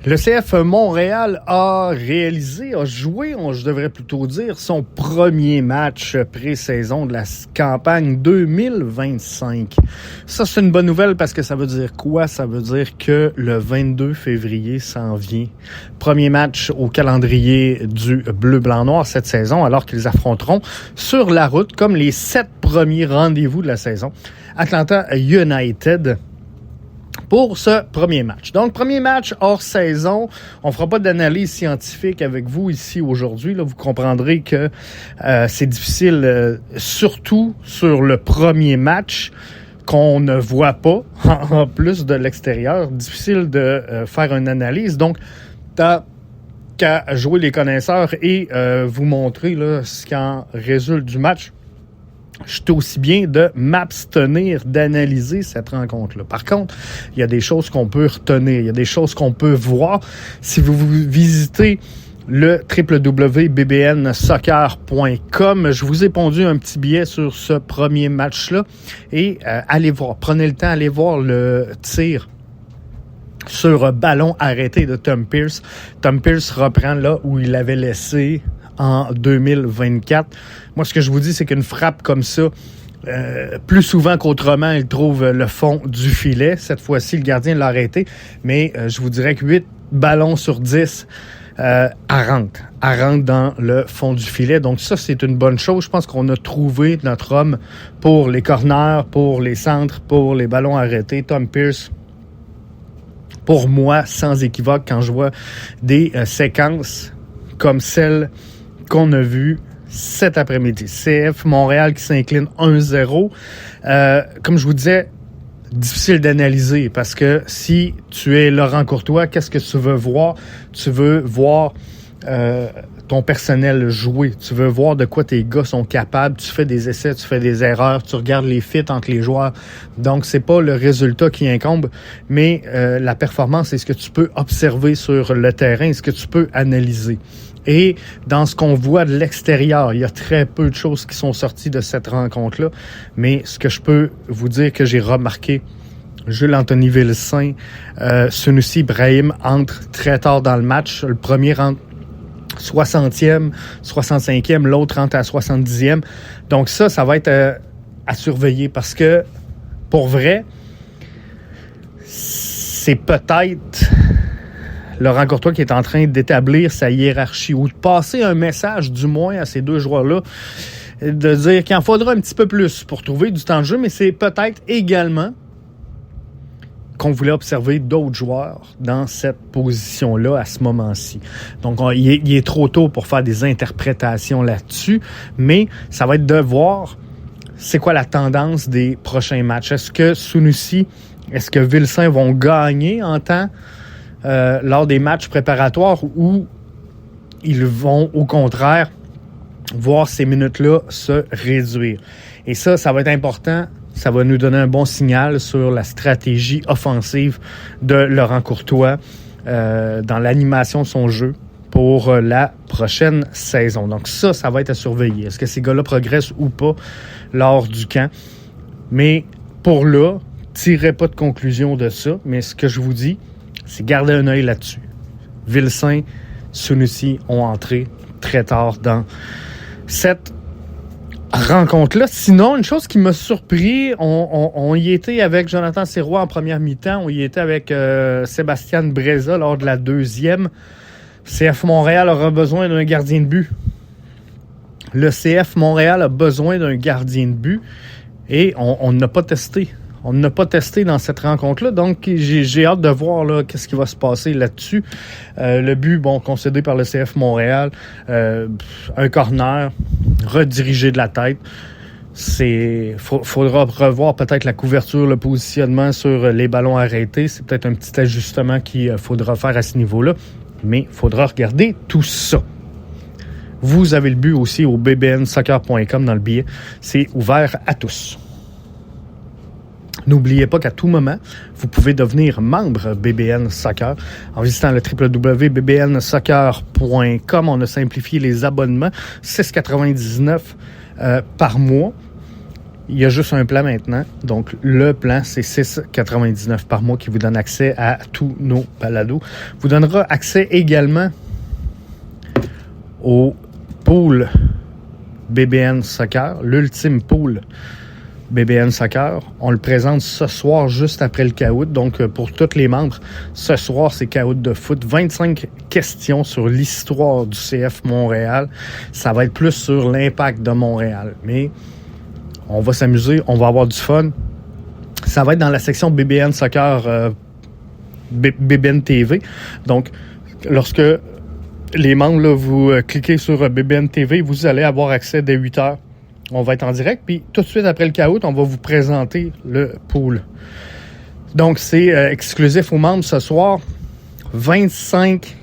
Le CF Montréal a joué, je devrais plutôt dire, son premier match pré-saison de la campagne 2025. Ça, c'est une bonne nouvelle parce que ça veut dire quoi? Ça veut dire que le 22 février s'en vient. Premier match au calendrier du Bleu-Blanc-Noir cette saison, alors qu'ils affronteront sur la route, comme les 7 premiers rendez-vous de la saison, Atlanta United pour ce premier match. Donc, premier match hors saison. On ne fera pas d'analyse scientifique avec vous ici aujourd'hui. Là, vous comprendrez que c'est difficile, surtout sur le premier match qu'on ne voit pas, en plus de l'extérieur. Difficile de faire une analyse. Donc, t'as qu'à jouer les connaisseurs et vous montrer là, ce qui en résulte du match. Je suis aussi bien de m'abstenir d'analyser cette rencontre-là. Par contre, il y a des choses qu'on peut retenir, il y a des choses qu'on peut voir. Si vous visitez le www.bbnsoccer.com, je vous ai pondu un petit billet sur ce premier match-là et allez voir, prenez le temps, allez voir le tir sur ballon arrêté de Tom Pearce. Tom Pearce reprend là où il avait laissé en 2024. Moi, ce que je vous dis, c'est qu'une frappe comme ça, plus souvent qu'autrement, il trouve le fond du filet. Cette fois-ci, le gardien l'a arrêté. Mais je vous dirais que 8 ballons sur 10 elle rentre dans le fond du filet. Donc ça, c'est une bonne chose. Je pense qu'on a trouvé notre homme pour les corners, pour les centres, pour les ballons arrêtés. Tom Pearce, pour moi, sans équivoque, quand je vois des séquences comme celle qu'on a vue cet après-midi. CF Montréal qui s'incline 1-0. Comme je vous disais, difficile d'analyser parce que si tu es Laurent Courtois, qu'est-ce que tu veux voir? Tu veux voir ton personnel jouer. Tu veux voir de quoi tes gars sont capables. Tu fais des essais, tu fais des erreurs, tu regardes les fits entre les joueurs. Donc, c'est pas le résultat qui incombe, mais la performance, c'est ce que tu peux observer sur le terrain, ce que tu peux analyser. Et dans ce qu'on voit de l'extérieur, il y a très peu de choses qui sont sorties de cette rencontre-là. Mais ce que je peux vous dire que j'ai remarqué, Jules-Anthony Vilsain, Sunusi Brahim entre très tard dans le match. Le premier rentre 60e, 65e, l'autre rentre à 70e. Donc ça va être à surveiller parce que, pour vrai, c'est peut-être Laurent Courtois qui est en train d'établir sa hiérarchie ou de passer un message du moins à ces deux joueurs-là, de dire qu'il en faudra un petit peu plus pour trouver du temps de jeu, mais c'est peut-être également qu'on voulait observer d'autres joueurs dans cette position-là à ce moment-ci. Donc, il est trop tôt pour faire des interprétations là-dessus, mais ça va être de voir c'est quoi la tendance des prochains matchs. Est-ce que Sunusi, est-ce que Vilsain vont gagner en temps lors des matchs préparatoires ou ils vont, au contraire, voir ces minutes-là se réduire. Et ça va être important. Ça va nous donner un bon signal sur la stratégie offensive de Laurent Courtois dans l'animation de son jeu pour la prochaine saison. Donc ça va être à surveiller. Est-ce que ces gars-là progressent ou pas lors du camp? Mais pour là, tirez pas de conclusion de ça. Mais ce que je vous dis, c'est garder un œil là-dessus. Vilsain, Sunusi ont entré très tard dans cette rencontre-là. Sinon, une chose qui m'a surpris, on y était avec Jonathan Sirois en première mi-temps, on y était avec Sébastien Breza lors de la deuxième. CF Montréal aura besoin d'un gardien de but. Le CF Montréal a besoin d'un gardien de but et on n'a pas testé. On n'a pas testé dans cette rencontre-là, donc j'ai hâte de voir là, qu'est-ce qui va se passer là-dessus. Le but, concédé par le CF Montréal, un corner, redirigé de la tête. Faudra revoir peut-être la couverture, le positionnement sur les ballons arrêtés. C'est peut-être un petit ajustement qu'il faudra faire à ce niveau-là, mais il faudra regarder tout ça. Vous avez le but aussi au bbnsoccer.com dans le billet. C'est ouvert à tous. N'oubliez pas qu'à tout moment, vous pouvez devenir membre BBN Soccer en visitant le www.bbnsoccer.com. On a simplifié les abonnements, $6,99 par mois. Il y a juste un plan maintenant. Donc, le plan, c'est 6,99 par mois qui vous donne accès à tous nos balados. Vous donnera accès également au pool BBN Soccer, l'ultime pool BBN Soccer. On le présente ce soir juste après le caout. Donc, pour tous les membres, ce soir, c'est caout de foot. 25 questions sur l'histoire du CF Montréal. Ça va être plus sur l'impact de Montréal. Mais on va s'amuser, on va avoir du fun. Ça va être dans la section BBN Soccer, BBN TV. Donc, lorsque les membres, là, vous cliquez sur BBN TV, vous allez avoir accès dès 8 heures. On va être en direct, puis tout de suite après le caout, on va vous présenter le pool. Donc, c'est exclusif aux membres ce soir. 25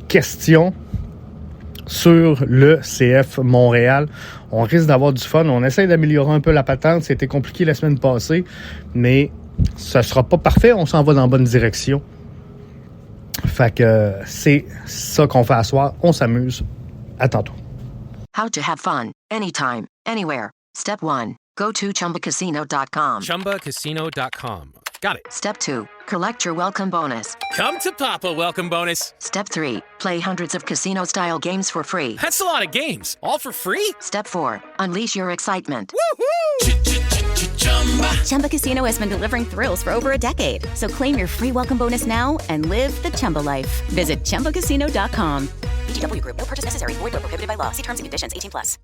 questions sur le CF Montréal. On risque d'avoir du fun. On essaie d'améliorer un peu la patente. C'était compliqué la semaine passée, mais ça sera pas parfait. On s'en va dans la bonne direction. Fait que c'est ça qu'on fait à soir. On s'amuse. À tantôt. How to have fun, anytime, anywhere. Step 1. Go to ChumbaCasino.com. ChumbaCasino.com. Got it. Step 2. Collect your welcome bonus. Come to Papa welcome bonus. Step 3. Play hundreds of casino-style games for free. That's a lot of games. All for free? Step 4. Unleash your excitement. Woohoo! Chumba Casino has been delivering thrills for over a decade. So claim your free welcome bonus now and live the Chumba life. Visit ChumbaCasino.com. VGW Group. No purchase necessary. Void where prohibited by law. See terms and conditions. 18+.